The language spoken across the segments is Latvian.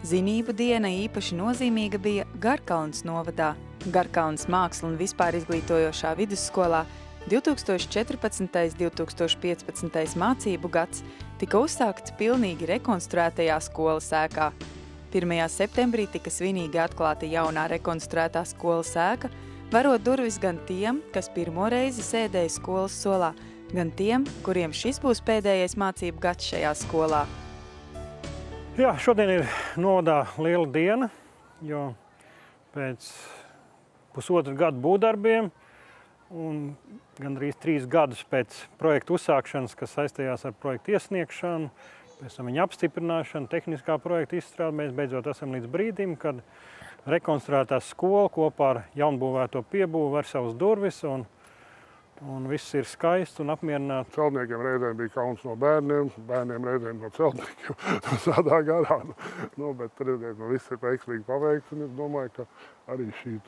Zinību diena īpaši nozīmīga bija Garkalnes novadā. Garkalnes māksla un vispār izglītojošā vidusskolā 2014.–2015. mācību gads tika uzsākts pilnīgi rekonstruētajā skolas ēkā. 1. septembrī tika svinīgi atklāta jaunā rekonstruētā skolas ēka, varot durvis gan tiem, kas pirmo reizi sēdēja skolas solā, gan tiem, kuriem šis būs pēdējais mācību gads šajā skolā. Jā, šodien ir novadā liela diena, jo pēc pusotru gadu būvdarbiem un gandrīz 3 gadus pēc projekta uzsākšanas, kas saistījās ar projektu iesniegšanu, pēc tam viņa apstiprināšanu, tehniskā projekta izstrādi, mēs beidzot esam līdz brīdim, kad rekonstruētā skola kopā ar jaunbūvēto piebūvu var savus durvis un viss ir skaists un apmierināts. Celtniekiem reizēm bija kauns no bērniem, bērniem reizēm no celtniekiem, tādā garā. Bet viss ir veiksmīgi paveikts, un es domāju, ka arī šī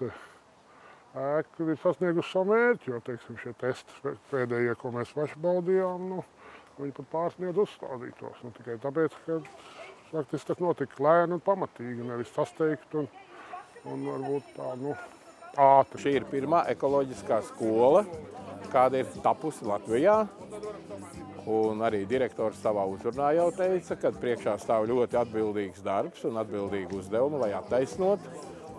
ēka ir sasniegusi savu mērķi, jo, teiksim, šie testi pēdējie, ko mēs paši baudījām, viņi pat pārsniedz uzstādītos. Tikai tāpēc, ka faktiski tas notika lēni un pamatīgi, nevis sasteigt un varbūt tā, ātri. Šī ir pirmā ekoloģiskā skola, kāda ir tapusi Latvijā. Un arī direktors savā uzrunā jau teica, ka priekšā stāv ļoti atbildīgs darbs un atbildīgi uzdevumi, lai attaisnotu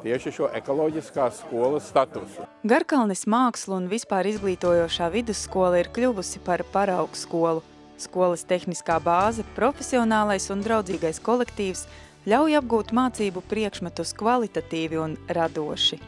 tieši šo ekoloģiskās skolas statusu. Garkalnes māksla un vispār izglītojošā vidusskola ir kļuvusi par paraugu skolu. Skolas tehniskā bāze, profesionālais un draudzīgais kolektīvs ļauj apgūt mācību priekšmetus kvalitatīvi un radoši.